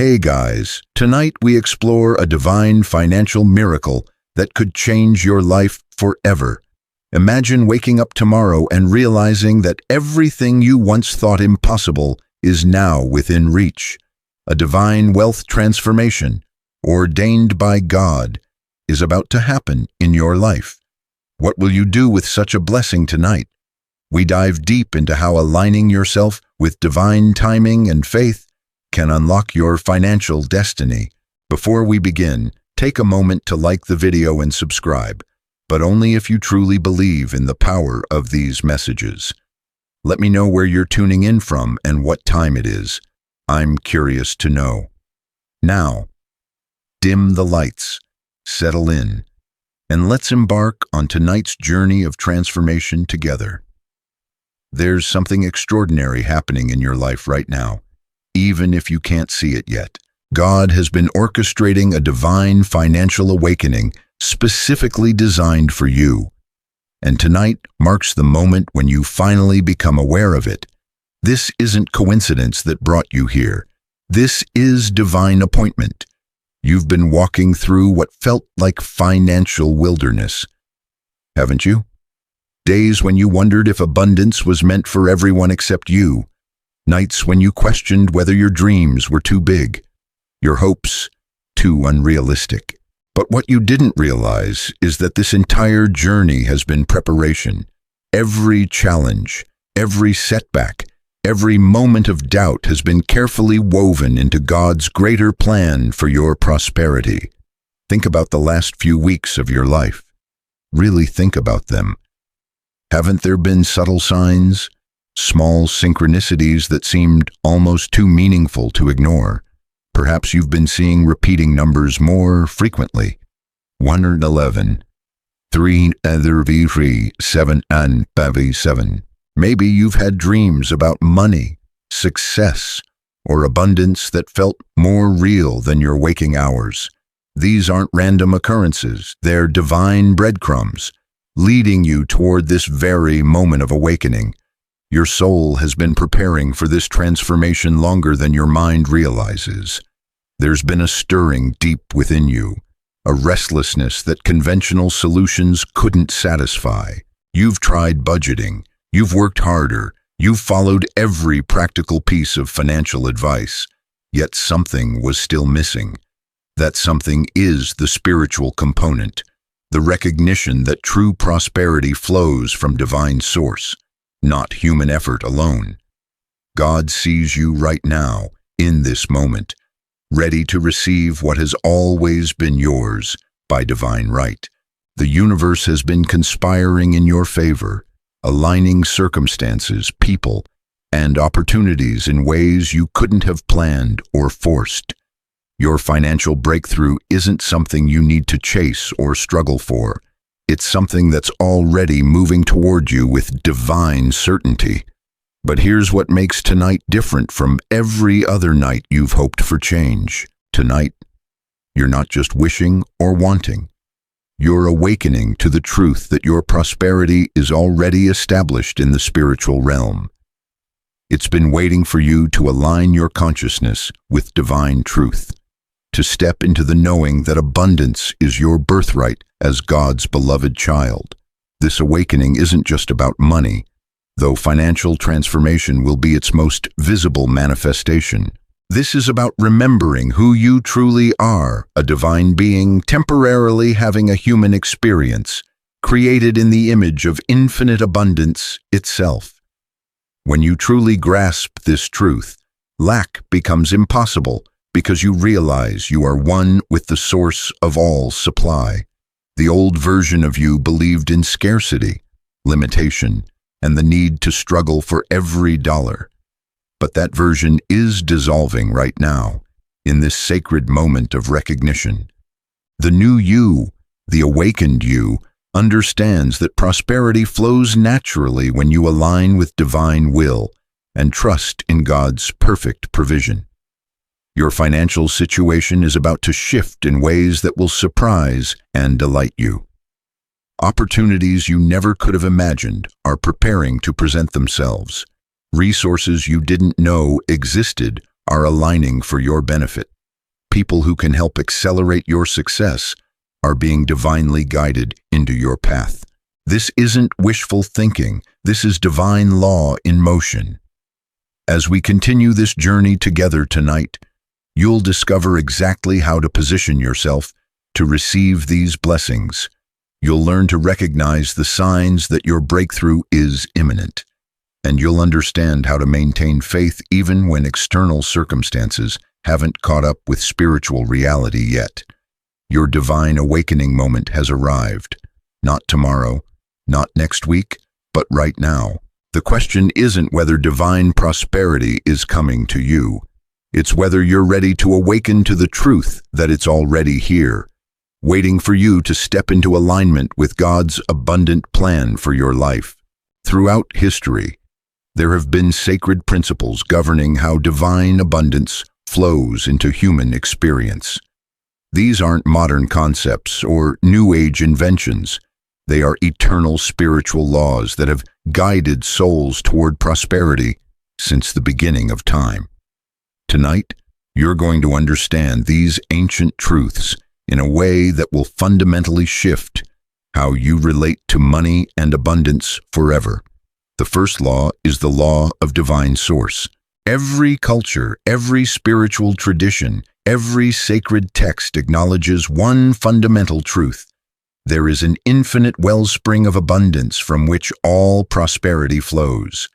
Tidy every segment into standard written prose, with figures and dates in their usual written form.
Hey guys, tonight we explore a divine financial miracle that could change your life forever. Imagine waking up tomorrow and realizing that everything you once thought impossible is now within reach. A divine wealth transformation, ordained by God, is about to happen in your life. What will you do with such a blessing tonight? We dive deep into how aligning yourself with divine timing and faith can unlock your financial destiny. Before we begin, take a moment to like the video and subscribe, but only if you truly believe in the power of these messages. Let me know where you're tuning in from and what time it is. I'm curious to know. Now, dim the lights, settle in, and let's embark on tonight's journey of transformation together. There's something extraordinary happening in your life right now, even if you can't see it yet. God has been orchestrating a divine financial awakening specifically designed for you. And tonight marks the moment when you finally become aware of it. This isn't coincidence that brought you here. This is divine appointment. You've been walking through what felt like financial wilderness, haven't you? Days when you wondered if abundance was meant for everyone except you. Nights when you questioned whether your dreams were too big, your hopes too unrealistic. But what you didn't realize is that this entire journey has been preparation. Every challenge, every setback, every moment of doubt has been carefully woven into God's greater plan for your prosperity. Think about the last few weeks of your life. Really think about them. Haven't there been subtle signs? Small synchronicities that seemed almost too meaningful to ignore. Perhaps you've been seeing repeating numbers more frequently. 111, 3 other v3, 7 and 7. Maybe you've had dreams about money, success, or abundance that felt more real than your waking hours. These aren't random occurrences, they're divine breadcrumbs, leading you toward this very moment of awakening. Your soul has been preparing for this transformation longer than your mind realizes. There's been a stirring deep within you, a restlessness that conventional solutions couldn't satisfy. You've tried budgeting, you've worked harder, you've followed every practical piece of financial advice, yet something was still missing. That something is the spiritual component, the recognition that true prosperity flows from divine source, not human effort alone. God sees you right now, in this moment, ready to receive what has always been yours by divine right. The universe has been conspiring in your favor, aligning circumstances, people, and opportunities in ways you couldn't have planned or forced. Your financial breakthrough isn't something you need to chase or struggle for. It's something that's already moving toward you with divine certainty. But here's what makes tonight different from every other night you've hoped for change. Tonight, you're not just wishing or wanting. You're awakening to the truth that your prosperity is already established in the spiritual realm. It's been waiting for you to align your consciousness with divine truth, to step into the knowing that abundance is your birthright as God's beloved child. This awakening isn't just about money, though financial transformation will be its most visible manifestation. This is about remembering who you truly are, a divine being temporarily having a human experience, created in the image of infinite abundance itself. When you truly grasp this truth, lack becomes impossible because you realize you are one with the source of all supply. The old version of you believed in scarcity, limitation, and the need to struggle for every dollar. But that version is dissolving right now, in this sacred moment of recognition. The new you, the awakened you, understands that prosperity flows naturally when you align with divine will and trust in God's perfect provision. Your financial situation is about to shift in ways that will surprise and delight you. Opportunities you never could have imagined are preparing to present themselves. Resources you didn't know existed are aligning for your benefit. People who can help accelerate your success are being divinely guided into your path. This isn't wishful thinking. This is divine law in motion. As we continue this journey together tonight, you'll discover exactly how to position yourself to receive these blessings. You'll learn to recognize the signs that your breakthrough is imminent, and you'll understand how to maintain faith even when external circumstances haven't caught up with spiritual reality yet. Your divine awakening moment has arrived. Not tomorrow, not next week, but right now. The question isn't whether divine prosperity is coming to you. It's whether you're ready to awaken to the truth that it's already here, waiting for you to step into alignment with God's abundant plan for your life. Throughout history, there have been sacred principles governing how divine abundance flows into human experience. These aren't modern concepts or New Age inventions. They are eternal spiritual laws that have guided souls toward prosperity since the beginning of time. Tonight, you're going to understand these ancient truths in a way that will fundamentally shift how you relate to money and abundance forever. The first law is the law of divine source. Every culture, every spiritual tradition, every sacred text acknowledges one fundamental truth. There is an infinite wellspring of abundance from which all prosperity flows.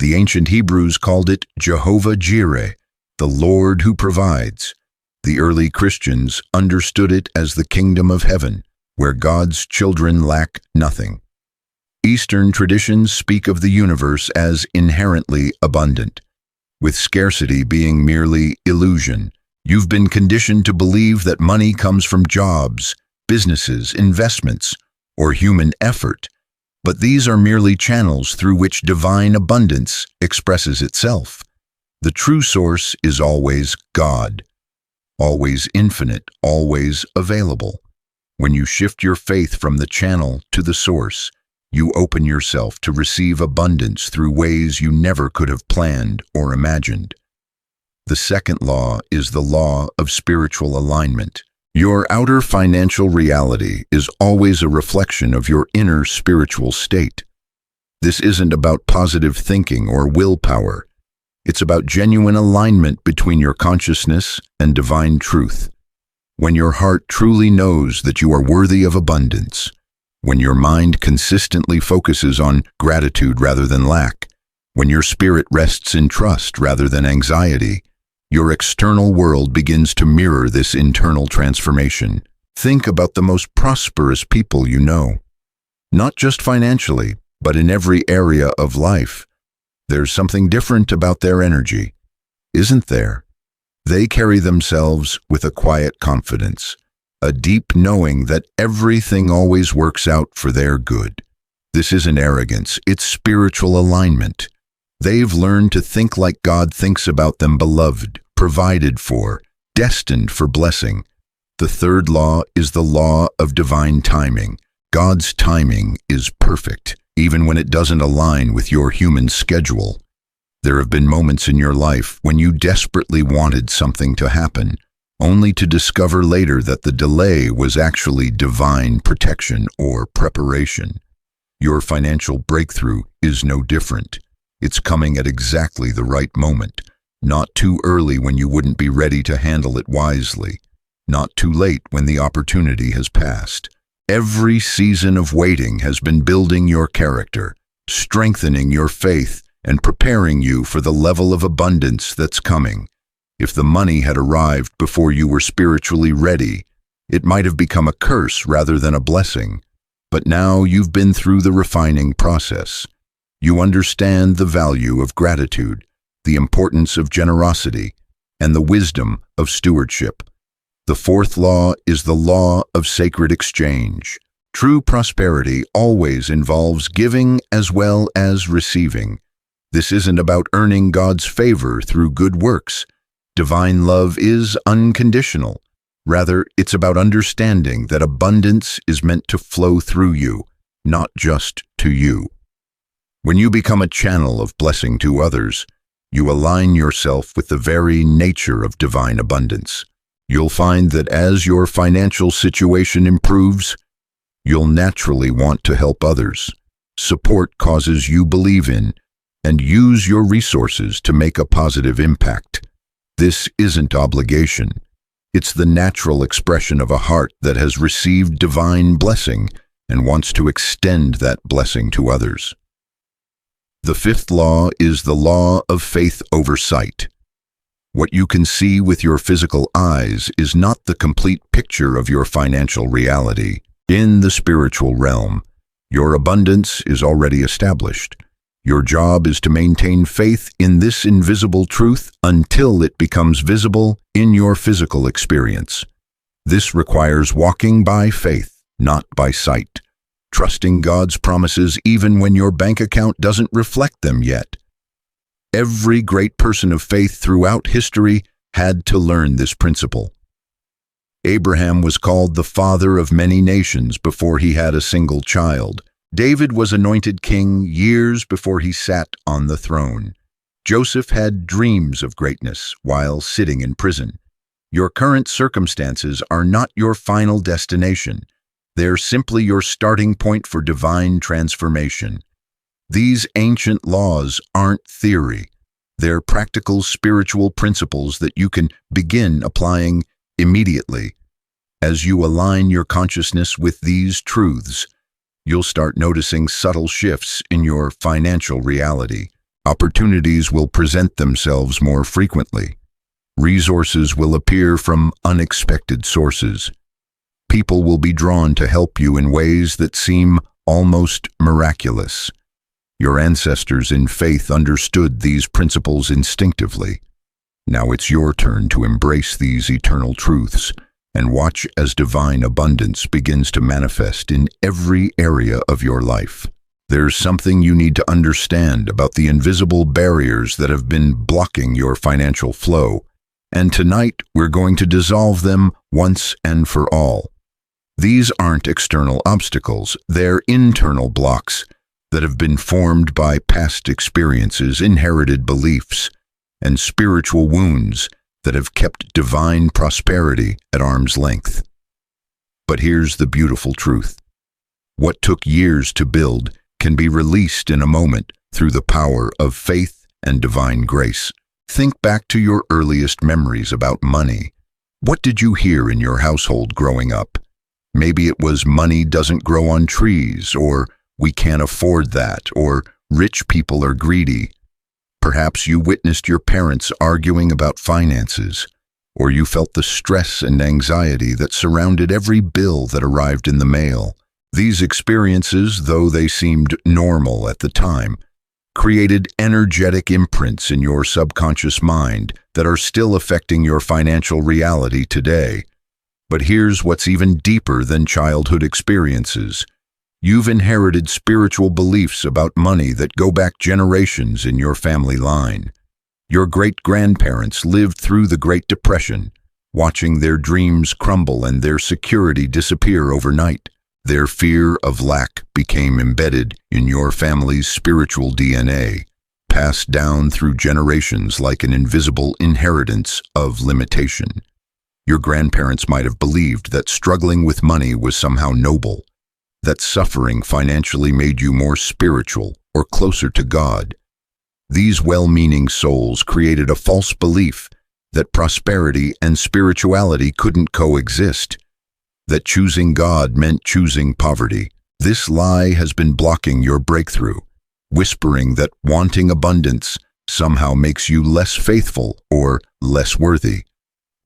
The ancient Hebrews called it Jehovah Jireh, the Lord who provides. The early Christians understood it as the kingdom of heaven, where God's children lack nothing. Eastern traditions speak of the universe as inherently abundant, with scarcity being merely illusion. You've been conditioned to believe that money comes from jobs, businesses, investments, or human effort, but these are merely channels through which divine abundance expresses itself. The true source is always God, always infinite, always available. When you shift your faith from the channel to the source, you open yourself to receive abundance through ways you never could have planned or imagined. The second law is the law of spiritual alignment. Your outer financial reality is always a reflection of your inner spiritual state. This isn't about positive thinking or willpower. It's about genuine alignment between your consciousness and divine truth. When your heart truly knows that you are worthy of abundance, when your mind consistently focuses on gratitude rather than lack, when your spirit rests in trust rather than anxiety, your external world begins to mirror this internal transformation. Think about the most prosperous people you know. Not just financially, but in every area of life. There's something different about their energy, isn't there? They carry themselves with a quiet confidence, a deep knowing that everything always works out for their good. This isn't arrogance, it's spiritual alignment. They've learned to think like God thinks about them, beloved, provided for, destined for blessing. The third law is the law of divine timing. God's timing is perfect, even when it doesn't align with your human schedule. There have been moments in your life when you desperately wanted something to happen, only to discover later that the delay was actually divine protection or preparation. Your financial breakthrough is no different. It's coming at exactly the right moment, not too early when you wouldn't be ready to handle it wisely, not too late when the opportunity has passed. Every season of waiting has been building your character, strengthening your faith, and preparing you for the level of abundance that's coming. If the money had arrived before you were spiritually ready, it might have become a curse rather than a blessing. But now you've been through the refining process. You understand the value of gratitude, the importance of generosity, and the wisdom of stewardship. The fourth law is the law of sacred exchange. True prosperity always involves giving as well as receiving. This isn't about earning God's favor through good works. Divine love is unconditional. Rather, it's about understanding that abundance is meant to flow through you, not just to you. When you become a channel of blessing to others, you align yourself with the very nature of divine abundance. You'll find that as your financial situation improves, you'll naturally want to help others, support causes you believe in, and use your resources to make a positive impact. This isn't obligation. It's the natural expression of a heart that has received divine blessing and wants to extend that blessing to others. The fifth law is the law of faith over sight. What you can see with your physical eyes is not the complete picture of your financial reality. In the spiritual realm, your abundance is already established. Your job is to maintain faith in this invisible truth until it becomes visible in your physical experience. This requires walking by faith, not by sight, trusting God's promises even when your bank account doesn't reflect them yet. Every great person of faith throughout history had to learn this principle. Abraham was called the father of many nations before he had a single child. David was anointed king years before he sat on the throne. Joseph had dreams of greatness while sitting in prison. Your current circumstances are not your final destination. They're simply your starting point for divine transformation. These ancient laws aren't theory. They're practical spiritual principles that you can begin applying immediately. As you align your consciousness with these truths, you'll start noticing subtle shifts in your financial reality. Opportunities will present themselves more frequently. Resources will appear from unexpected sources. People will be drawn to help you in ways that seem almost miraculous. Your ancestors in faith understood these principles instinctively. Now it's your turn to embrace these eternal truths and watch as divine abundance begins to manifest in every area of your life. There's something you need to understand about the invisible barriers that have been blocking your financial flow, and tonight we're going to dissolve them once and for all. These aren't external obstacles, they're internal blocks that have been formed by past experiences, inherited beliefs, and spiritual wounds that have kept divine prosperity at arm's length. But here's the beautiful truth. What took years to build can be released in a moment through the power of faith and divine grace. Think back to your earliest memories about money. What did you hear in your household growing up? Maybe it was money doesn't grow on trees, or we can't afford that, or rich people are greedy. Perhaps you witnessed your parents arguing about finances, or you felt the stress and anxiety that surrounded every bill that arrived in the mail. These experiences, though they seemed normal at the time, created energetic imprints in your subconscious mind that are still affecting your financial reality today. But here's what's even deeper than childhood experiences. You've inherited spiritual beliefs about money that go back generations in your family line. Your great-grandparents lived through the Great Depression, watching their dreams crumble and their security disappear overnight. Their fear of lack became embedded in your family's spiritual DNA, passed down through generations like an invisible inheritance of limitation. Your grandparents might have believed that struggling with money was somehow noble, that suffering financially made you more spiritual or closer to God. These well-meaning souls created a false belief that prosperity and spirituality couldn't coexist, that choosing God meant choosing poverty. This lie has been blocking your breakthrough, whispering that wanting abundance somehow makes you less faithful or less worthy.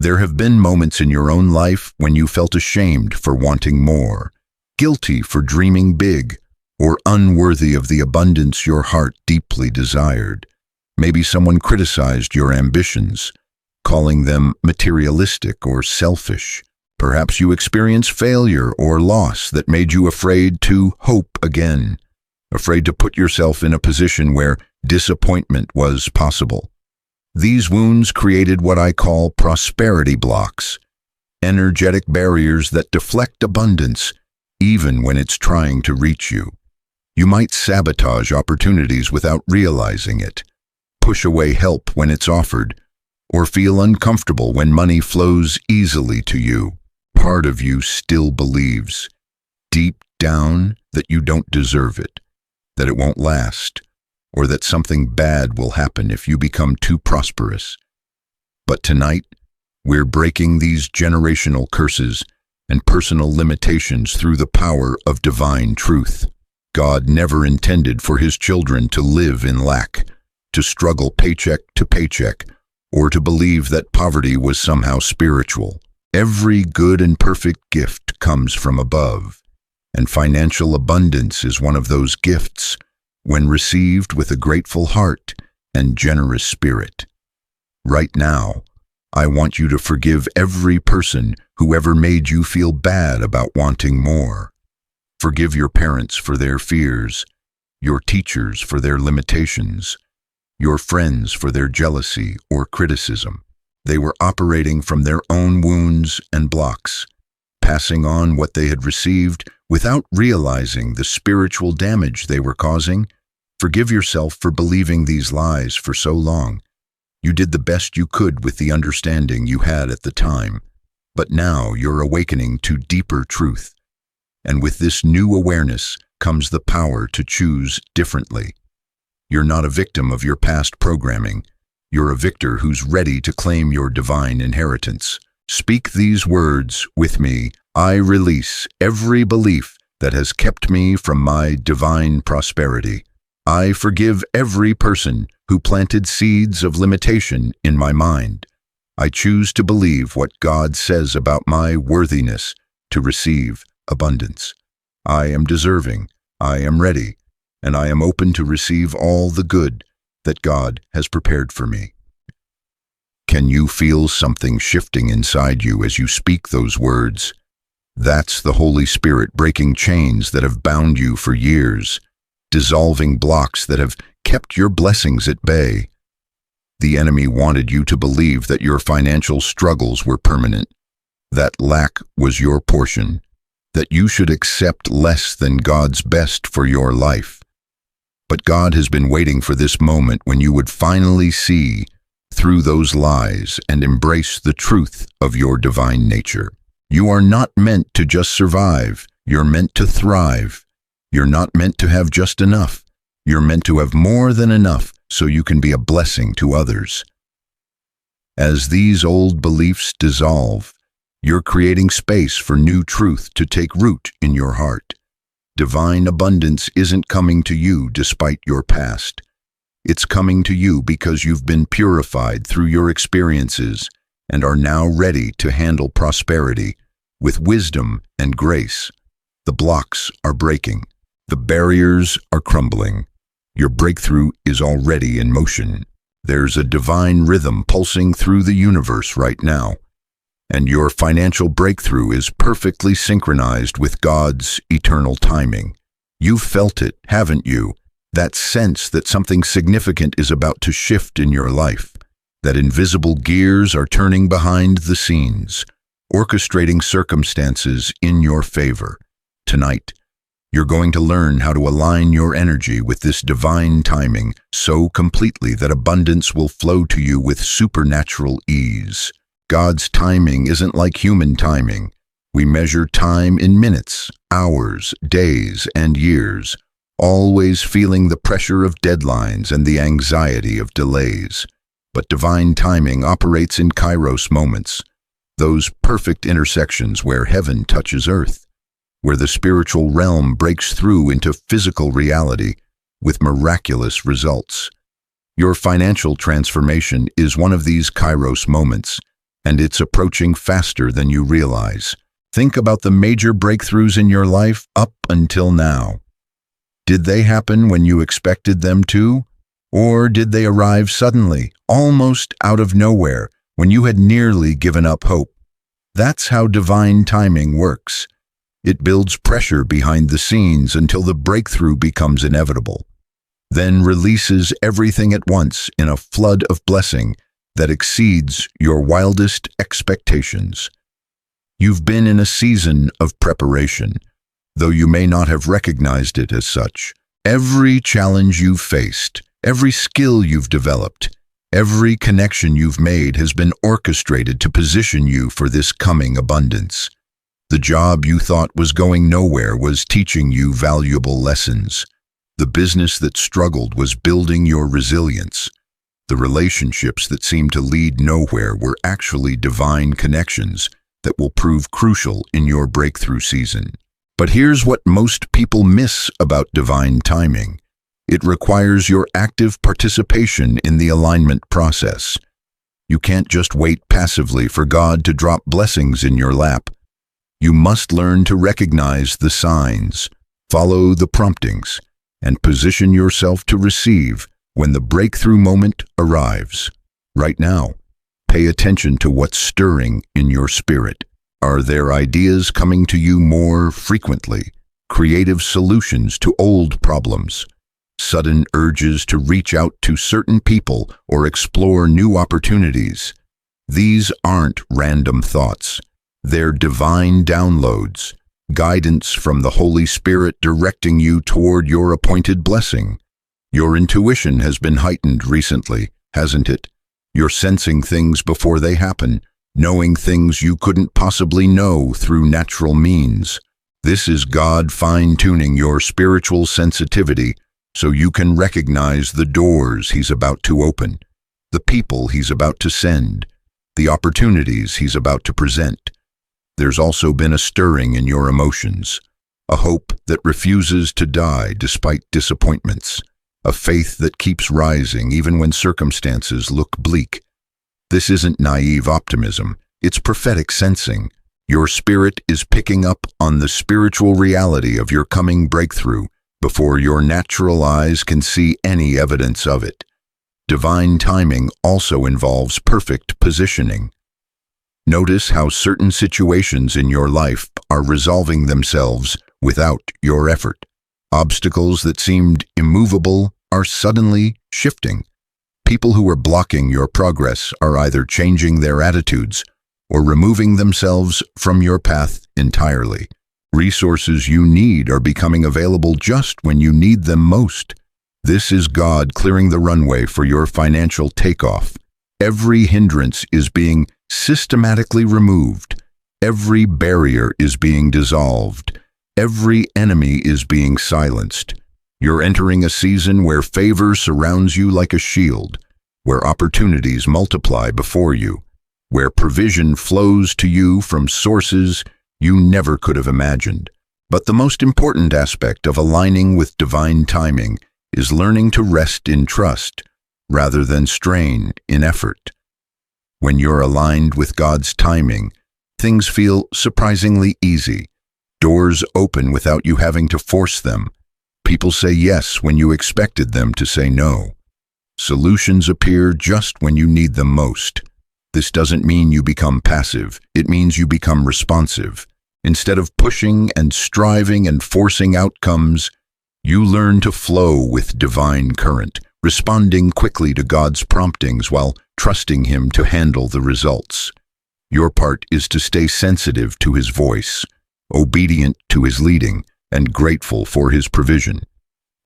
There have been moments in your own life when you felt ashamed for wanting more, guilty for dreaming big, or unworthy of the abundance your heart deeply desired. Maybe someone criticized your ambitions, calling them materialistic or selfish. Perhaps you experienced failure or loss that made you afraid to hope again, afraid to put yourself in a position where disappointment was possible. These wounds created what I call prosperity blocks, energetic barriers that deflect abundance even when it's trying to reach you. You might sabotage opportunities without realizing it, push away help when it's offered, or feel uncomfortable when money flows easily to you. Part of you still believes, deep down, that you don't deserve it, that it won't last, or that something bad will happen if you become too prosperous. But tonight, we're breaking these generational curses and personal limitations through the power of divine truth. God never intended for his children to live in lack, to struggle paycheck to paycheck, or to believe that poverty was somehow spiritual. Every good and perfect gift comes from above, and financial abundance is one of those gifts when received with a grateful heart and generous spirit. Right now, I want you to forgive every person who ever made you feel bad about wanting more. Forgive your parents for their fears, your teachers for their limitations, your friends for their jealousy or criticism. They were operating from their own wounds and blocks, passing on what they had received without realizing the spiritual damage they were causing. Forgive yourself for believing these lies for so long. You did the best you could with the understanding you had at the time, but now you're awakening to deeper truth. And with this new awareness comes the power to choose differently. You're not a victim of your past programming. You're a victor who's ready to claim your divine inheritance. Speak these words with me. I release every belief that has kept me from my divine prosperity. I forgive every person who planted seeds of limitation in my mind. I choose to believe what God says about my worthiness to receive abundance. I am deserving, I am ready, and I am open to receive all the good that God has prepared for me. Can you feel something shifting inside you as you speak those words? That's the Holy Spirit breaking chains that have bound you for years, dissolving blocks that have kept your blessings at bay. The enemy wanted you to believe that your financial struggles were permanent, that lack was your portion, that you should accept less than God's best for your life. But God has been waiting for this moment when you would finally see through those lies and embrace the truth of your divine nature. You are not meant to just survive, you're meant to thrive. You're not meant to have just enough. You're meant to have more than enough so you can be a blessing to others. As these old beliefs dissolve, you're creating space for new truth to take root in your heart. Divine abundance isn't coming to you despite your past. It's coming to you because you've been purified through your experiences and are now ready to handle prosperity with wisdom and grace. The blocks are breaking. The barriers are crumbling. Your breakthrough is already in motion. There's a divine rhythm pulsing through the universe right now, and your financial breakthrough is perfectly synchronized with God's eternal timing. You've felt it, haven't you? That sense that something significant is about to shift in your life, that invisible gears are turning behind the scenes, orchestrating circumstances in your favor. Tonight, you're going to learn how to align your energy with this divine timing so completely that abundance will flow to you with supernatural ease. God's timing isn't like human timing. We measure time in minutes, hours, days, and years, always feeling the pressure of deadlines and the anxiety of delays. But divine timing operates in kairos moments, those perfect intersections where heaven touches earth, where the spiritual realm breaks through into physical reality with miraculous results. Your financial transformation is one of these kairos moments, and it's approaching faster than you realize. Think about the major breakthroughs in your life up until now. Did they happen when you expected them to? Or did they arrive suddenly, almost out of nowhere, when you had nearly given up hope? That's how divine timing works. It builds pressure behind the scenes until the breakthrough becomes inevitable, then releases everything at once in a flood of blessing that exceeds your wildest expectations. You've been in a season of preparation, though you may not have recognized it as such. Every challenge you've faced, Every skill you've developed, every connection you've made has been orchestrated to position you for this coming abundance. The job you thought was going nowhere was teaching you valuable lessons. The business that struggled was building your resilience. The relationships that seemed to lead nowhere were actually divine connections that will prove crucial in your breakthrough season. But here's what most people miss about divine timing. It requires your active participation in the alignment process. You can't just wait passively for God to drop blessings in your lap. You must learn to recognize the signs, follow the promptings, and position yourself to receive when the breakthrough moment arrives. Right now, pay attention to what's stirring in your spirit. Are there ideas coming to you more frequently? Creative solutions to old problems? Sudden urges to reach out to certain people or explore new opportunities? These aren't random thoughts. They're divine downloads, guidance from the Holy Spirit directing you toward your appointed blessing. Your intuition has been heightened recently, hasn't it? You're sensing things before they happen, knowing things you couldn't possibly know through natural means. This is God fine-tuning your spiritual sensitivity so you can recognize the doors He's about to open, the people He's about to send, the opportunities He's about to present. There's also been a stirring in your emotions, a hope that refuses to die despite disappointments, a faith that keeps rising even when circumstances look bleak. This isn't naive optimism, it's prophetic sensing. Your spirit is picking up on the spiritual reality of your coming breakthrough before your natural eyes can see any evidence of it. Divine timing also involves perfect positioning. Notice how certain situations in your life are resolving themselves without your effort. Obstacles that seemed immovable are suddenly shifting. People who are blocking your progress are either changing their attitudes or removing themselves from your path entirely. Resources you need are becoming available just when you need them most. This is God clearing the runway for your financial takeoff. Every hindrance is being systematically removed. Every barrier is being dissolved. Every enemy is being silenced. You're entering a season where favor surrounds you like a shield, where opportunities multiply before you, where provision flows to you from sources you never could have imagined. But the most important aspect of aligning with divine timing is learning to rest in trust rather than strain in effort. When you're aligned with God's timing, things feel surprisingly easy. Doors open without you having to force them. People say yes when you expected them to say no. Solutions appear just when you need them most. This doesn't mean you become passive. It means you become responsive. Instead of pushing and striving and forcing outcomes, you learn to flow with divine current, responding quickly to God's promptings while trusting Him to handle the results. Your part is to stay sensitive to His voice, obedient to His leading, and grateful for His provision.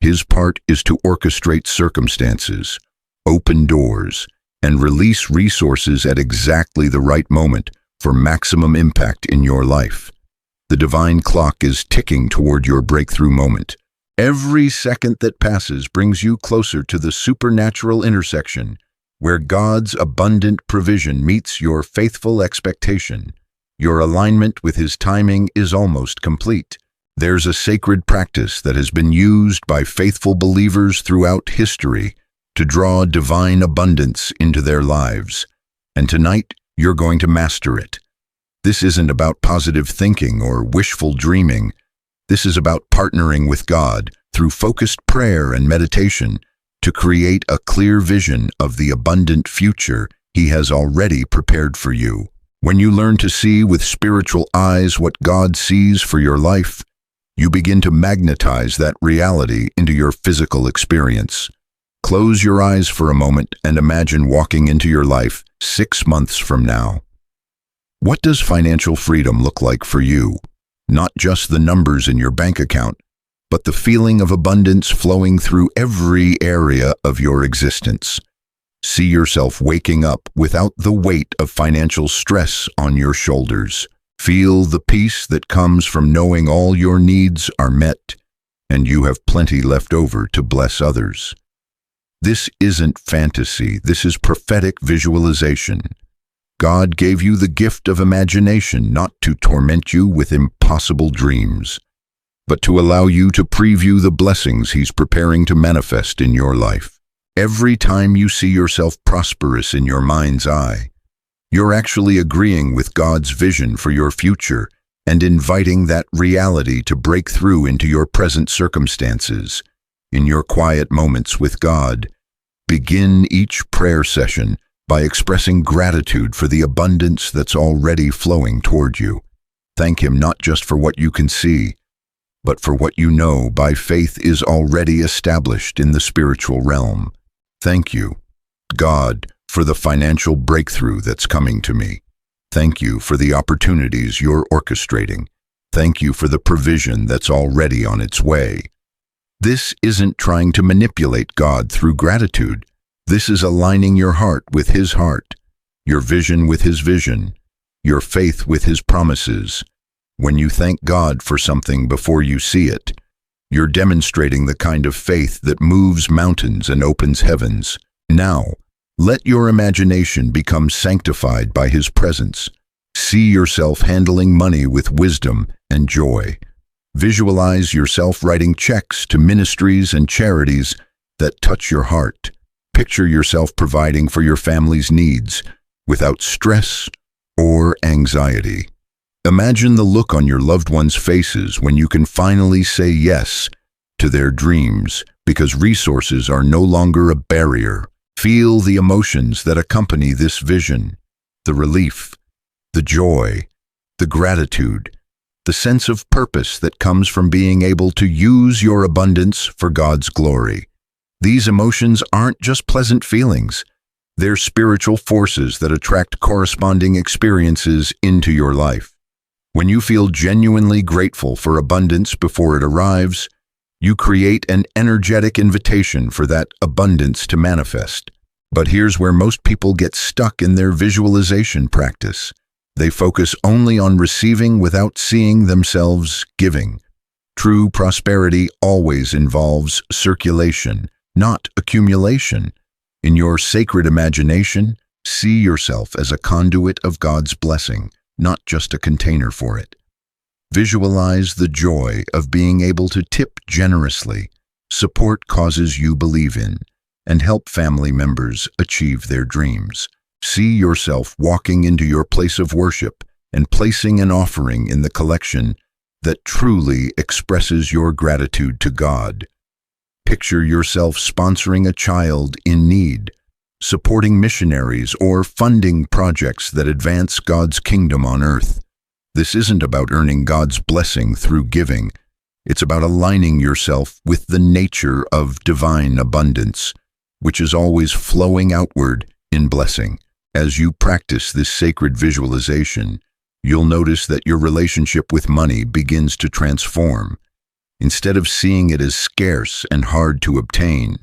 His part is to orchestrate circumstances, open doors, and release resources at exactly the right moment for maximum impact in your life. The divine clock is ticking toward your breakthrough moment. Every second that passes brings you closer to the supernatural intersection, where God's abundant provision meets your faithful expectation. Your alignment with His timing is almost complete. There's a sacred practice that has been used by faithful believers throughout history to draw divine abundance into their lives. And tonight, you're going to master it. This isn't about positive thinking or wishful dreaming. This is about partnering with God through focused prayer and meditation to create a clear vision of the abundant future He has already prepared for you. When you learn to see with spiritual eyes what God sees for your life, you begin to magnetize that reality into your physical experience. Close your eyes for a moment and imagine walking into your life 6 months from now. What does financial freedom look like for you? Not just the numbers in your bank account, but the feeling of abundance flowing through every area of your existence. See yourself waking up without the weight of financial stress on your shoulders. Feel the peace that comes from knowing all your needs are met and you have plenty left over to bless others. This isn't fantasy, this is prophetic visualization. God gave you the gift of imagination not to torment you with impossible dreams, but to allow you to preview the blessings He's preparing to manifest in your life. Every time you see yourself prosperous in your mind's eye, you're actually agreeing with God's vision for your future and inviting that reality to break through into your present circumstances. In your quiet moments with God, begin each prayer session by expressing gratitude for the abundance that's already flowing toward you. Thank Him not just for what you can see, but for what you know by faith is already established in the spiritual realm. Thank you, God, for the financial breakthrough that's coming to me. Thank you for the opportunities you're orchestrating. Thank you for the provision that's already on its way. This isn't trying to manipulate God through gratitude. This is aligning your heart with His heart, your vision with His vision, your faith with His promises. When you thank God for something before you see it, you're demonstrating the kind of faith that moves mountains and opens heavens. Now, let your imagination become sanctified by His presence. See yourself handling money with wisdom and joy. Visualize yourself writing checks to ministries and charities that touch your heart. Picture yourself providing for your family's needs without stress or anxiety. Imagine the look on your loved ones' faces when you can finally say yes to their dreams because resources are no longer a barrier. Feel the emotions that accompany this vision, the relief, the joy, the gratitude, the sense of purpose that comes from being able to use your abundance for God's glory. These emotions aren't just pleasant feelings. They're spiritual forces that attract corresponding experiences into your life. When you feel genuinely grateful for abundance before it arrives, you create an energetic invitation for that abundance to manifest. But here's where most people get stuck in their visualization practice. They focus only on receiving without seeing themselves giving. True prosperity always involves circulation, not accumulation. In your sacred imagination, see yourself as a conduit of God's blessing, not just a container for it. Visualize the joy of being able to tip generously, support causes you believe in, and help family members achieve their dreams. See yourself walking into your place of worship and placing an offering in the collection that truly expresses your gratitude to God. Picture yourself sponsoring a child in need, supporting missionaries, or funding projects that advance God's kingdom on earth. This isn't about earning God's blessing through giving. It's about aligning yourself with the nature of divine abundance, which is always flowing outward in blessing. As you practice this sacred visualization, you'll notice that your relationship with money begins to transform. Instead of seeing it as scarce and hard to obtain,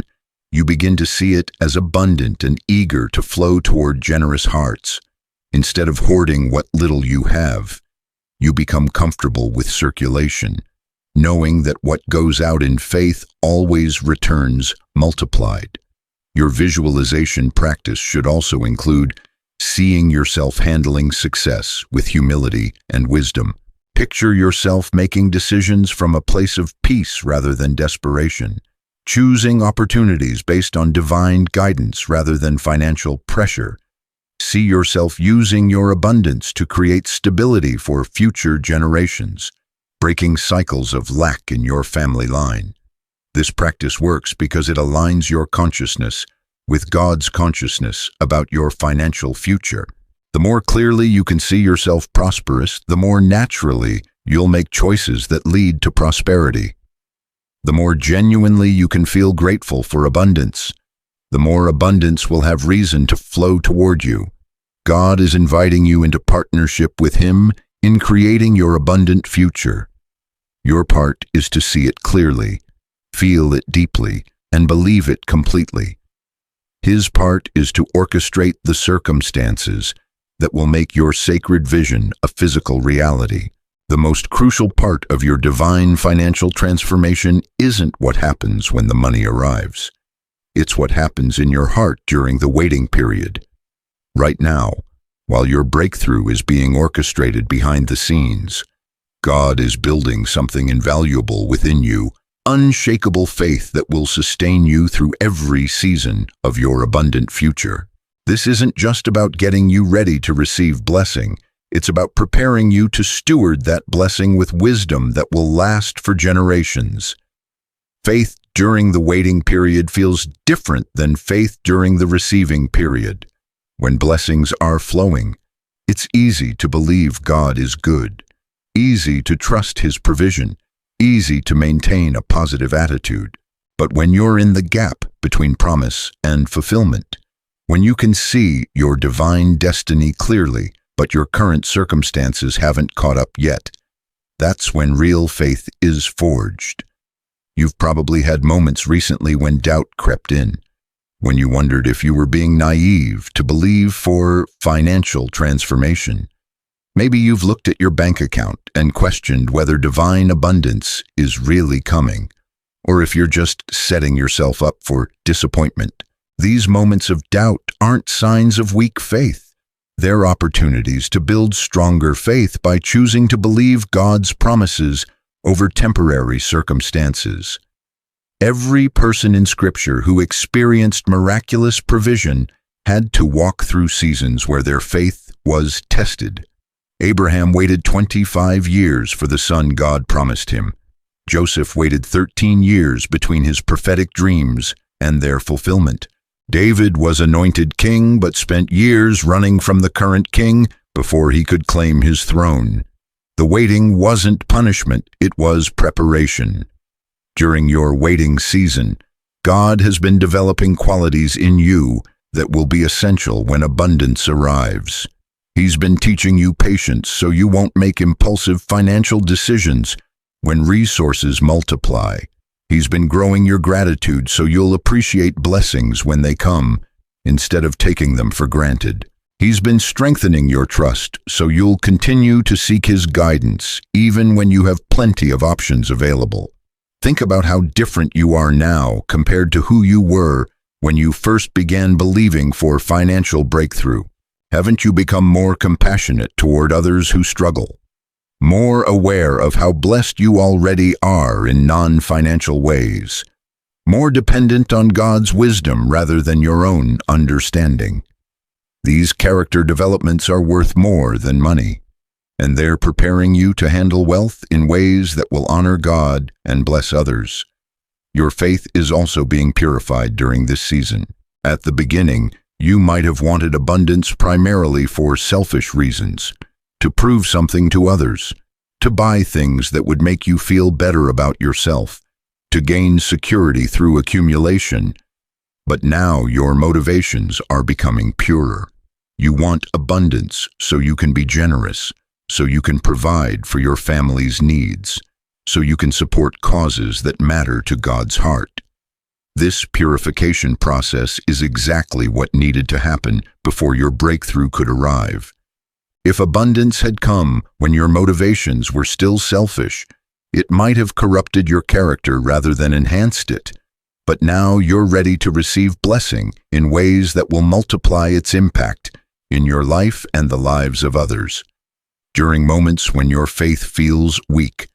you begin to see it as abundant and eager to flow toward generous hearts. Instead of hoarding what little you have, you become comfortable with circulation, knowing that what goes out in faith always returns multiplied. Your visualization practice should also include seeing yourself handling success with humility and wisdom. Picture yourself making decisions from a place of peace rather than desperation, choosing opportunities based on divine guidance rather than financial pressure. See yourself using your abundance to create stability for future generations, breaking cycles of lack in your family line. This practice works because it aligns your consciousness with God's consciousness about your financial future. The more clearly you can see yourself prosperous, the more naturally you'll make choices that lead to prosperity. The more genuinely you can feel grateful for abundance, the more abundance will have reason to flow toward you. God is inviting you into partnership with Him in creating your abundant future. Your part is to see it clearly, feel it deeply, and believe it completely. His part is to orchestrate the circumstances that will make your sacred vision a physical reality. The most crucial part of your divine financial transformation isn't what happens when the money arrives. It's what happens in your heart during the waiting period. Right now, while your breakthrough is being orchestrated behind the scenes, God is building something invaluable within you, unshakable faith that will sustain you through every season of your abundant future. This isn't just about getting you ready to receive blessing. It's about preparing you to steward that blessing with wisdom that will last for generations. Faith during the waiting period feels different than faith during the receiving period. When blessings are flowing, it's easy to believe God is good, easy to trust His provision, easy to maintain a positive attitude. But when you're in the gap between promise and fulfillment, when you can see your divine destiny clearly, but your current circumstances haven't caught up yet, that's when real faith is forged. You've probably had moments recently when doubt crept in, when you wondered if you were being naive to believe for financial transformation. Maybe you've looked at your bank account and questioned whether divine abundance is really coming, or if you're just setting yourself up for disappointment. These moments of doubt aren't signs of weak faith. They're opportunities to build stronger faith by choosing to believe God's promises over temporary circumstances. Every person in Scripture who experienced miraculous provision had to walk through seasons where their faith was tested. Abraham waited 25 years for the son God promised him. Joseph waited 13 years between his prophetic dreams and their fulfillment. David was anointed king but spent years running from the current king before he could claim his throne. The waiting wasn't punishment, it was preparation. During your waiting season, God has been developing qualities in you that will be essential when abundance arrives. He's been teaching you patience so you won't make impulsive financial decisions when resources multiply. He's been growing your gratitude so you'll appreciate blessings when they come, instead of taking them for granted. He's been strengthening your trust so you'll continue to seek His guidance, even when you have plenty of options available. Think about how different you are now compared to who you were when you first began believing for financial breakthrough. Haven't you become more compassionate toward others who struggle? More aware of how blessed you already are in non-financial ways? More dependent on God's wisdom rather than your own understanding? These character developments are worth more than money, and they're preparing you to handle wealth in ways that will honor God and bless others. Your faith is also being purified during this season. At the beginning, you might have wanted abundance primarily for selfish reasons, to prove something to others, to buy things that would make you feel better about yourself, to gain security through accumulation. But now your motivations are becoming purer. You want abundance so you can be generous, so you can provide for your family's needs, so you can support causes that matter to God's heart. This purification process is exactly what needed to happen before your breakthrough could arrive. If abundance had come when your motivations were still selfish, it might have corrupted your character rather than enhanced it. But now you're ready to receive blessing in ways that will multiply its impact in your life and the lives of others. During moments when your faith feels weak,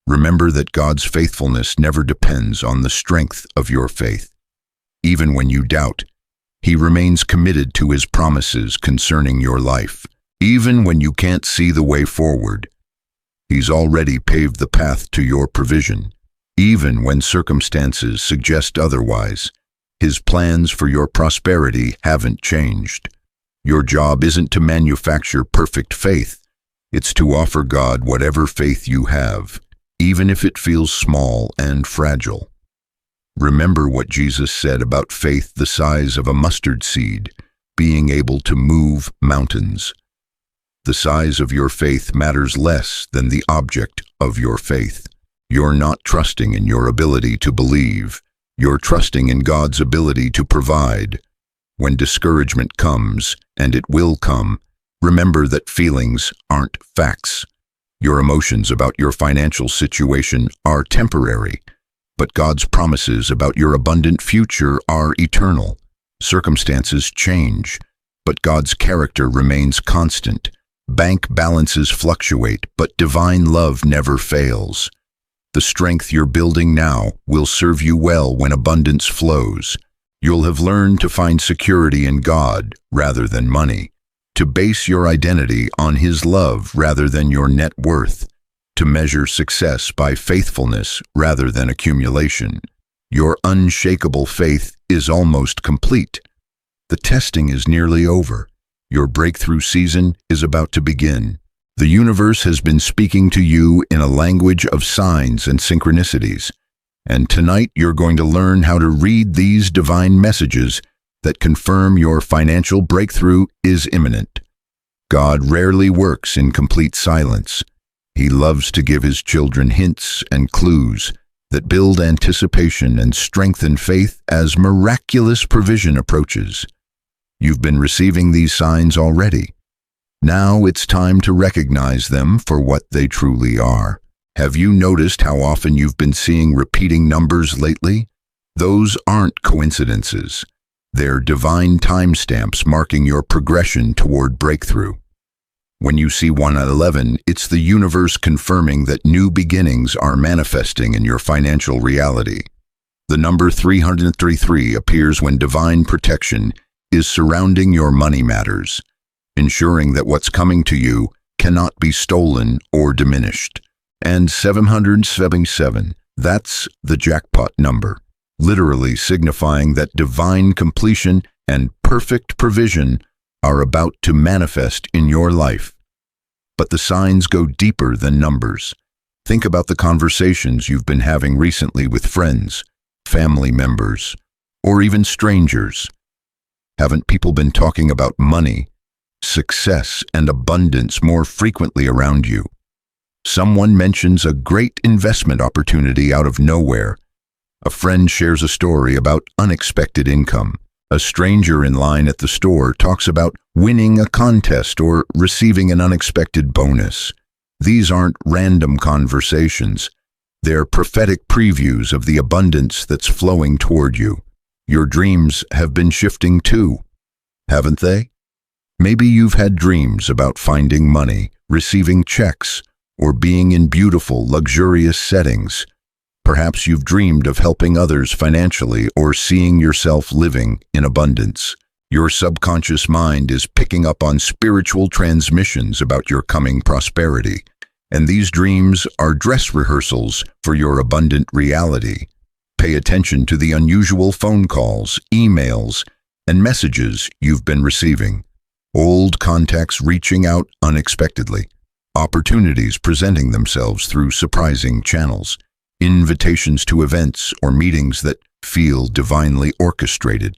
remember that God's faithfulness never depends on the strength of your faith. Even when you doubt, He remains committed to His promises concerning your life. Even when you can't see the way forward, He's already paved the path to your provision. Even when circumstances suggest otherwise, His plans for your prosperity haven't changed. Your job isn't to manufacture perfect faith. It's to offer God whatever faith you have, even if it feels small and fragile. Remember what Jesus said about faith the size of a mustard seed, being able to move mountains. The size of your faith matters less than the object of your faith. You're not trusting in your ability to believe. You're trusting in God's ability to provide. When discouragement comes, and it will come, remember that feelings aren't facts. Your emotions about your financial situation are temporary, but God's promises about your abundant future are eternal. Circumstances change, but God's character remains constant. Bank balances fluctuate, but divine love never fails. The strength you're building now will serve you well when abundance flows. You'll have learned to find security in God rather than money, to base your identity on His love rather than your net worth, to measure success by faithfulness rather than accumulation. Your unshakable faith is almost complete. The testing is nearly over. Your breakthrough season is about to begin. The universe has been speaking to you in a language of signs and synchronicities, and tonight you're going to learn how to read these divine messages that confirm your financial breakthrough is imminent. God rarely works in complete silence. He loves to give His children hints and clues that build anticipation and strengthen faith as miraculous provision approaches. You've been receiving these signs already. Now it's time to recognize them for what they truly are. Have you noticed how often you've been seeing repeating numbers lately? Those aren't coincidences. They're divine timestamps marking your progression toward breakthrough. When you see 111, it's the universe confirming that new beginnings are manifesting in your financial reality. The number 333 appears when divine protection is surrounding your money matters, ensuring that what's coming to you cannot be stolen or diminished. And 777, that's the jackpot number, literally signifying that divine completion and perfect provision are about to manifest in your life. But the signs go deeper than numbers. Think about the conversations you've been having recently with friends, family members, or even strangers. Haven't people been talking about money, success, and abundance more frequently around you? Someone mentions a great investment opportunity out of nowhere. A friend shares a story about unexpected income. A stranger in line at the store talks about winning a contest or receiving an unexpected bonus. These aren't random conversations. They're prophetic previews of the abundance that's flowing toward you. Your dreams have been shifting too, haven't they? Maybe you've had dreams about finding money, receiving checks, or being in beautiful, luxurious settings. Perhaps you've dreamed of helping others financially or seeing yourself living in abundance. Your subconscious mind is picking up on spiritual transmissions about your coming prosperity, and these dreams are dress rehearsals for your abundant reality. Pay attention to the unusual phone calls, emails, and messages you've been receiving. Old contacts reaching out unexpectedly. Opportunities presenting themselves through surprising channels. Invitations to events or meetings that feel divinely orchestrated.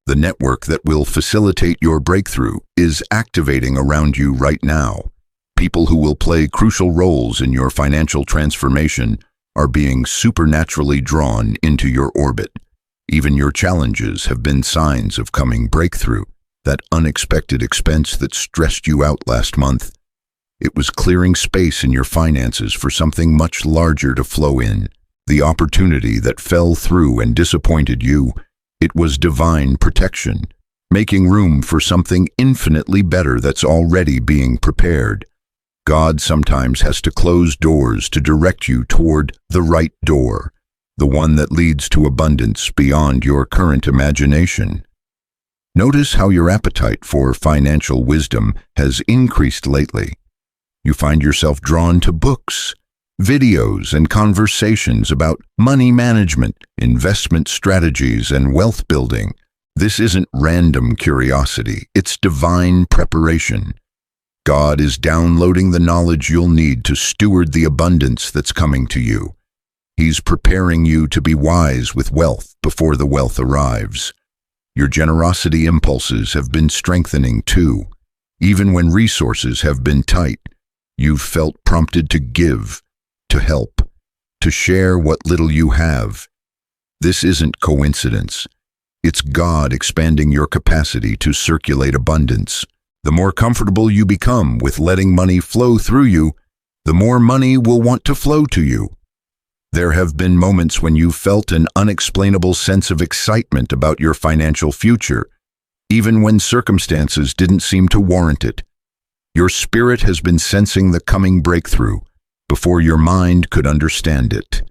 The network that will facilitate your breakthrough is activating around you right now. People who will play crucial roles in your financial transformation are being supernaturally drawn into your orbit. Even your challenges have been signs of coming breakthrough. That unexpected expense that stressed you out last month, it was clearing space in your finances for something much larger to flow in. The opportunity that fell through and disappointed you, it was divine protection, making room for something infinitely better that's already being prepared. God sometimes has to close doors to direct you toward the right door, the one that leads to abundance beyond your current imagination. Notice how your appetite for financial wisdom has increased lately. You find yourself drawn to books, videos, and conversations about money management, investment strategies, and wealth building. This isn't random curiosity, it's divine preparation. God is downloading the knowledge you'll need to steward the abundance that's coming to you. He's preparing you to be wise with wealth before the wealth arrives. Your generosity impulses have been strengthening too. Even when resources have been tight, you've felt prompted to give, to help, to share what little you have. This isn't coincidence. It's God expanding your capacity to circulate abundance. The more comfortable you become with letting money flow through you, the more money will want to flow to you. There have been moments when you felt an unexplainable sense of excitement about your financial future, even when circumstances didn't seem to warrant it. Your spirit has been sensing the coming breakthrough before your mind could understand it.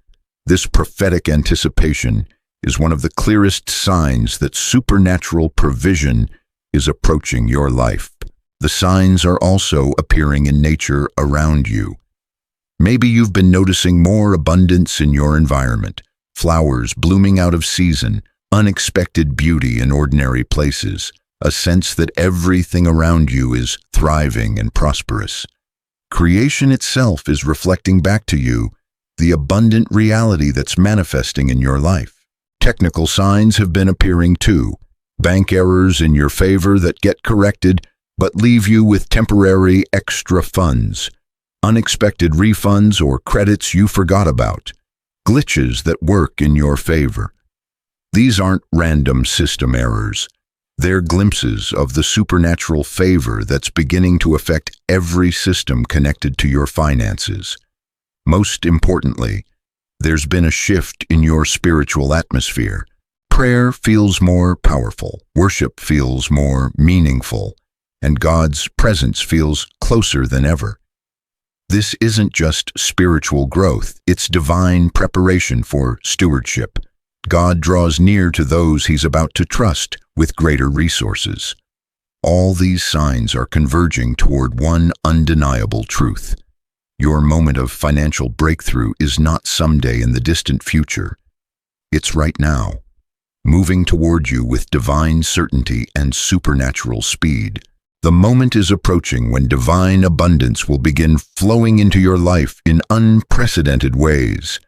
This prophetic anticipation is one of the clearest signs that supernatural provision is approaching your life. The signs are also appearing in nature around you. Maybe you've been noticing more abundance in your environment, flowers blooming out of season, unexpected beauty in ordinary places, a sense that everything around you is thriving and prosperous. Creation itself is reflecting back to you the abundant reality that's manifesting in your life. Technical signs have been appearing too, bank errors in your favor that get corrected but leave you with temporary extra funds, unexpected refunds or credits you forgot about, glitches that work in your favor. These aren't random system errors. They're glimpses of the supernatural favor that's beginning to affect every system connected to your finances. Most importantly, there's been a shift in your spiritual atmosphere. Prayer feels more powerful, worship feels more meaningful, and God's presence feels closer than ever. This isn't just spiritual growth, it's divine preparation for stewardship. God draws near to those He's about to trust with greater resources. All these signs are converging toward one undeniable truth. Your moment of financial breakthrough is not someday in the distant future. It's right now, moving toward you with divine certainty and supernatural speed. The moment is approaching when divine abundance will begin flowing into your life in unprecedented ways.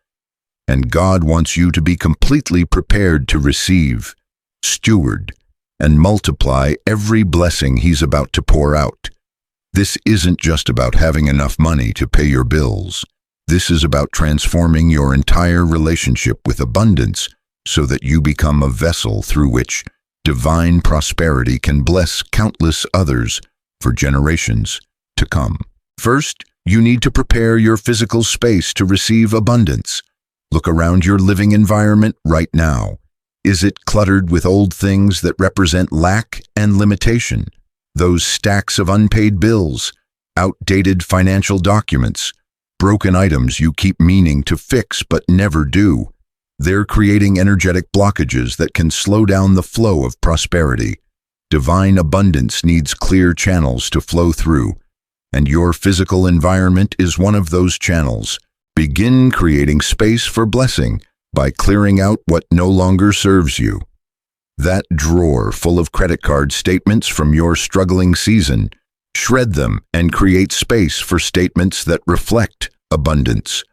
And God wants you to be completely prepared to receive, steward, and multiply every blessing He's about to pour out. This isn't just about having enough money to pay your bills. This is about transforming your entire relationship with abundance so that you become a vessel through which divine prosperity can bless countless others for generations to come. First, you need to prepare your physical space to receive abundance. Look around your living environment right now. Is it cluttered with old things that represent lack and limitation? Those stacks of unpaid bills, outdated financial documents, broken items you keep meaning to fix but never do. They're creating energetic blockages that can slow down the flow of prosperity. Divine abundance needs clear channels to flow through, and your physical environment is one of those channels. Begin creating space for blessing by clearing out what no longer serves you. That drawer full of credit card statements from your struggling season, shred them and create space for statements that reflect abundance.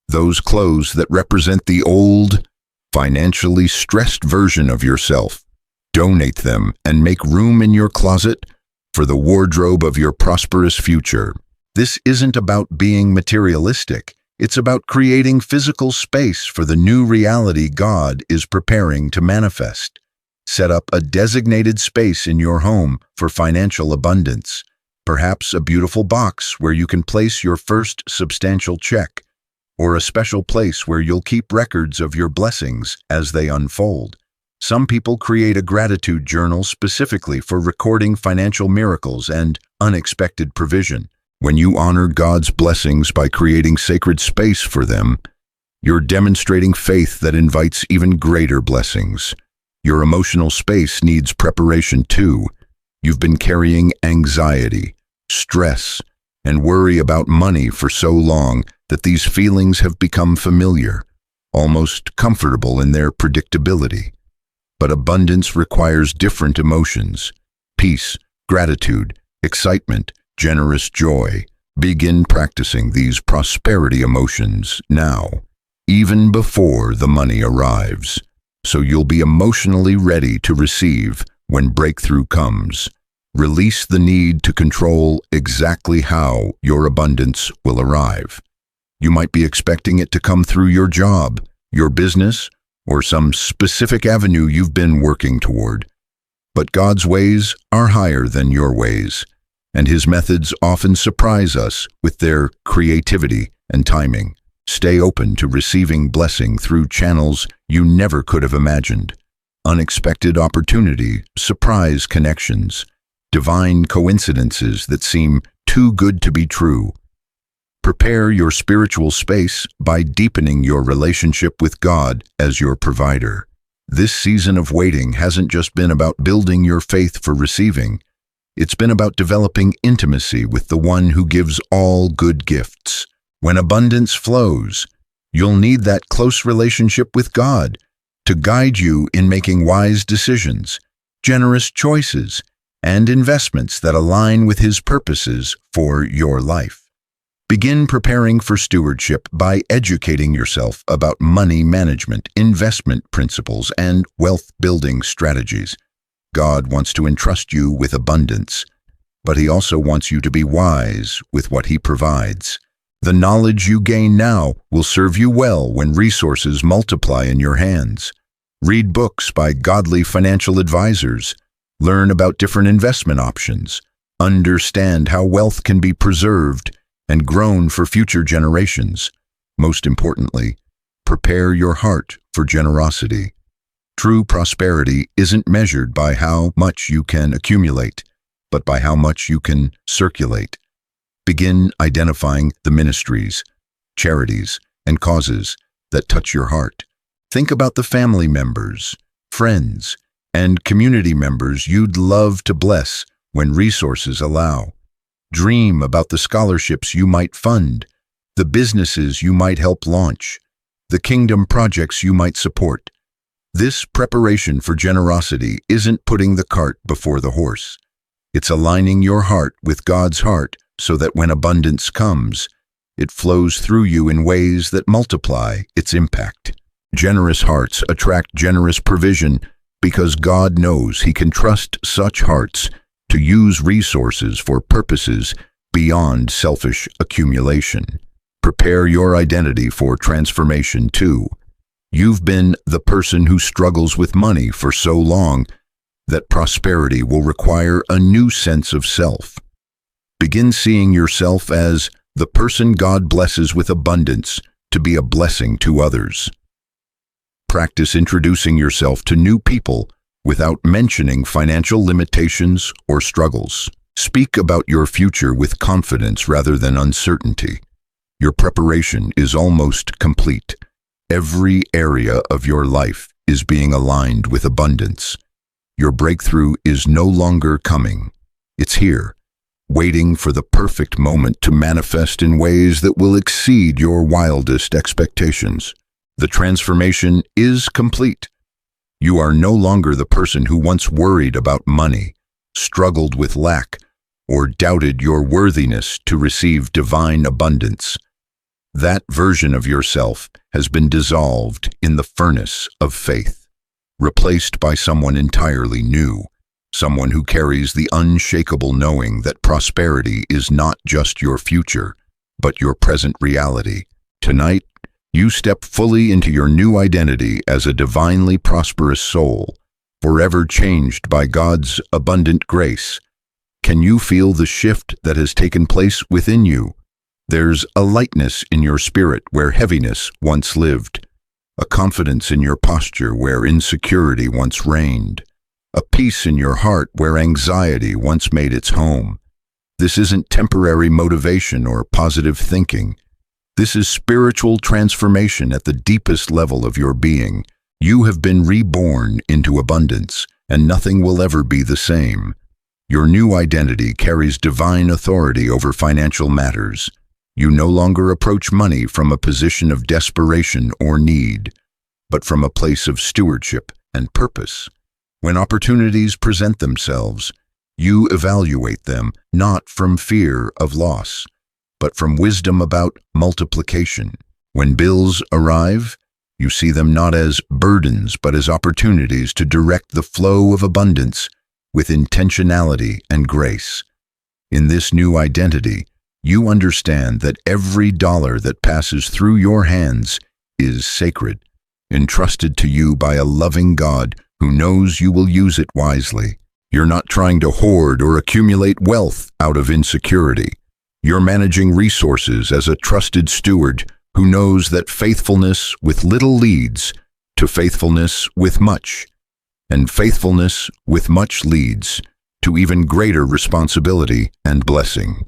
Those clothes that represent the old, financially stressed version of yourself, donate them and make room in your closet for the wardrobe of your prosperous future. This isn't about being materialistic. It's about creating physical space for the new reality God is preparing to manifest. Set up a designated space in your home for financial abundance. Perhaps a beautiful box where you can place your first substantial check, or a special place where you'll keep records of your blessings as they unfold. Some people create a gratitude journal specifically for recording financial miracles and unexpected provision. When you honor God's blessings by creating sacred space for them, you're demonstrating faith that invites even greater blessings. Your emotional space needs preparation too. You've been carrying anxiety, stress, and worry about money for so long that these feelings have become familiar, almost comfortable in their predictability. But abundance requires different emotions: peace, gratitude, excitement, generous joy. Begin practicing these prosperity emotions now, even before the money arrives, so you'll be emotionally ready to receive when breakthrough comes. Release the need to control exactly how your abundance will arrive. You might be expecting it to come through your job, your business, or some specific avenue you've been working toward. But God's ways are higher than your ways, and His methods often surprise us with their creativity and timing. Stay open to receiving blessing through channels you never could have imagined. Unexpected opportunity, surprise connections, divine coincidences that seem too good to be true. Prepare your spiritual space by deepening your relationship with God as your provider. This season of waiting hasn't just been about building your faith for receiving. It's been about developing intimacy with the one who gives all good gifts. When abundance flows, you'll need that close relationship with God to guide you in making wise decisions, generous choices, and investments that align with His purposes for your life. Begin preparing for stewardship by educating yourself about money management, investment principles, and wealth-building strategies. God wants to entrust you with abundance, but He also wants you to be wise with what He provides. The knowledge you gain now will serve you well when resources multiply in your hands. Read books by godly financial advisors. Learn about different investment options. Understand how wealth can be preserved and grown for future generations. Most importantly, prepare your heart for generosity. True prosperity isn't measured by how much you can accumulate, but by how much you can circulate. Begin identifying the ministries, charities, and causes that touch your heart. Think about the family members, friends, and community members you'd love to bless when resources allow. Dream about the scholarships you might fund, the businesses you might help launch, the kingdom projects you might support. This preparation for generosity isn't putting the cart before the horse. It's aligning your heart with God's heart so that when abundance comes, it flows through you in ways that multiply its impact. Generous hearts attract generous provision because God knows He can trust such hearts to use resources for purposes beyond selfish accumulation. Prepare your identity for transformation too. You've been the person who struggles with money for so long that prosperity will require a new sense of self. Begin seeing yourself as the person God blesses with abundance to be a blessing to others. Practice introducing yourself to new people without mentioning financial limitations or struggles. Speak about your future with confidence rather than uncertainty. Your preparation is almost complete. Every area of your life is being aligned with abundance. Your breakthrough is no longer coming. It's here, waiting for the perfect moment to manifest in ways that will exceed your wildest expectations. The transformation is complete. You are no longer the person who once worried about money, struggled with lack, or doubted your worthiness to receive divine abundance. That version of yourself has been dissolved in the furnace of faith, replaced by someone entirely new, someone who carries the unshakable knowing that prosperity is not just your future, but your present reality. Tonight, you step fully into your new identity as a divinely prosperous soul, forever changed by God's abundant grace. Can you feel the shift that has taken place within you? There's a lightness in your spirit where heaviness once lived, a confidence in your posture where insecurity once reigned, a peace in your heart where anxiety once made its home. This isn't temporary motivation or positive thinking. This is spiritual transformation at the deepest level of your being. You have been reborn into abundance, and nothing will ever be the same. Your new identity carries divine authority over financial matters. You no longer approach money from a position of desperation or need, but from a place of stewardship and purpose. When opportunities present themselves, you evaluate them not from fear of loss, but from wisdom about multiplication. When bills arrive, you see them not as burdens but as opportunities to direct the flow of abundance with intentionality and grace. In this new identity, you understand that every dollar that passes through your hands is sacred, entrusted to you by a loving God who knows you will use it wisely. You're not trying to hoard or accumulate wealth out of insecurity. You're managing resources as a trusted steward who knows that faithfulness with little leads to faithfulness with much, and faithfulness with much leads to even greater responsibility and blessing.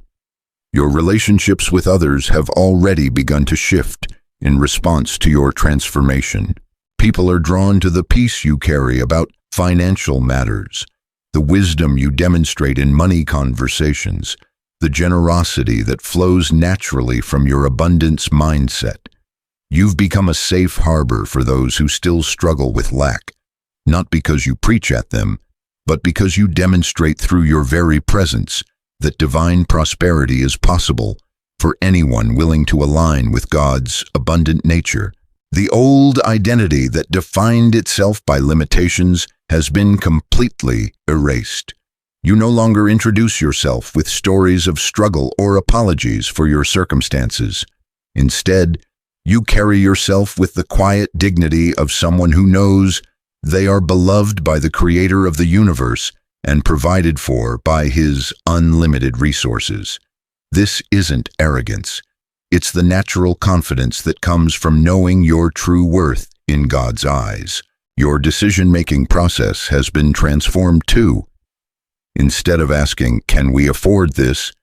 Your relationships with others have already begun to shift in response to your transformation. People are drawn to the peace you carry about financial matters, the wisdom you demonstrate in money conversations, the generosity that flows naturally from your abundance mindset. You've become a safe harbor for those who still struggle with lack, not because you preach at them, but because you demonstrate through your very presence that divine prosperity is possible for anyone willing to align with God's abundant nature. The old identity that defined itself by limitations has been completely erased. You no longer introduce yourself with stories of struggle or apologies for your circumstances. Instead, you carry yourself with the quiet dignity of someone who knows they are beloved by the Creator of the universe and provided for by His unlimited resources. This isn't arrogance. It's the natural confidence that comes from knowing your true worth in God's eyes. Your decision-making process has been transformed too. Instead of asking, "Can we afford this?"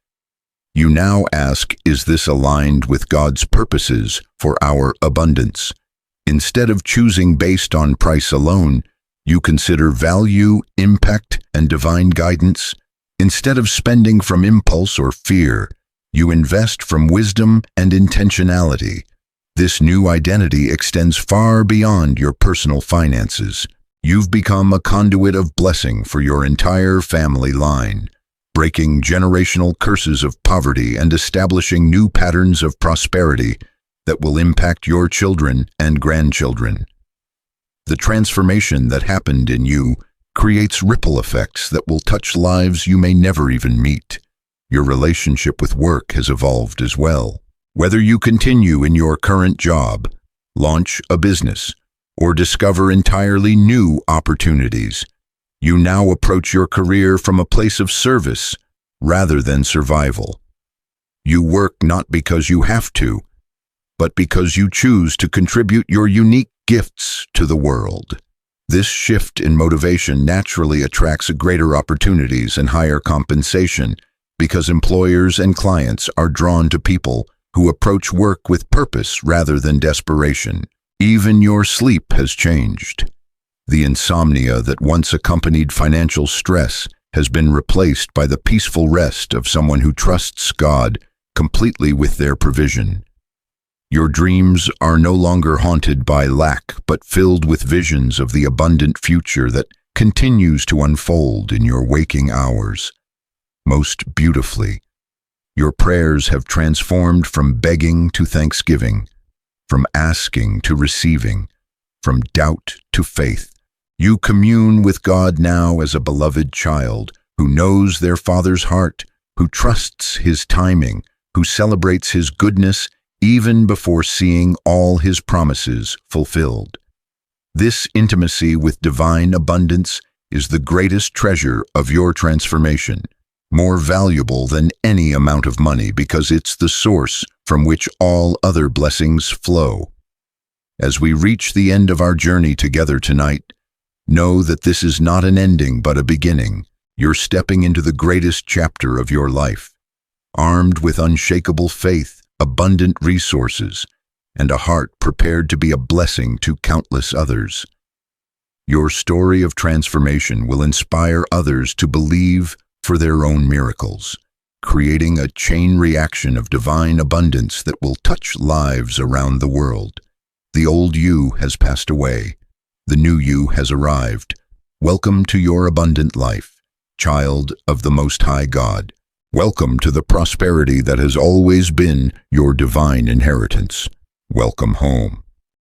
you now ask, "Is this aligned with God's purposes for our abundance?" Instead of choosing based on price alone, you consider value, impact, and divine guidance. Instead of spending from impulse or fear, you invest from wisdom and intentionality. This new identity extends far beyond your personal finances. You've become a conduit of blessing for your entire family line, breaking generational curses of poverty and establishing new patterns of prosperity that will impact your children and grandchildren. The transformation that happened in you creates ripple effects that will touch lives you may never even meet. Your relationship with work has evolved as well. Whether you continue in your current job, launch a business, or discover entirely new opportunities, you now approach your career from a place of service rather than survival. You work not because you have to, but because you choose to contribute your unique gifts to the world. This shift in motivation naturally attracts greater opportunities and higher compensation because employers and clients are drawn to people who approach work with purpose rather than desperation. Even your sleep has changed. The insomnia that once accompanied financial stress has been replaced by the peaceful rest of someone who trusts God completely with their provision. Your dreams are no longer haunted by lack, but filled with visions of the abundant future that continues to unfold in your waking hours. Most beautifully, your prayers have transformed from begging to thanksgiving, from asking to receiving, from doubt to faith. You commune with God now as a beloved child who knows their Father's heart, who trusts His timing, who celebrates His goodness even before seeing all His promises fulfilled. This intimacy with divine abundance is the greatest treasure of your transformation, more valuable than any amount of money because it's the source from which all other blessings flow. As we reach the end of our journey together tonight, know that this is not an ending but a beginning. You're stepping into the greatest chapter of your life, armed with unshakable faith, abundant resources, and a heart prepared to be a blessing to countless others. Your story of transformation will inspire others to believe for their own miracles, creating a chain reaction of divine abundance that will touch lives around the world. The old you has passed away. The new you has arrived. Welcome to your abundant life, child of the Most High God. Welcome to the prosperity that has always been your divine inheritance. Welcome home.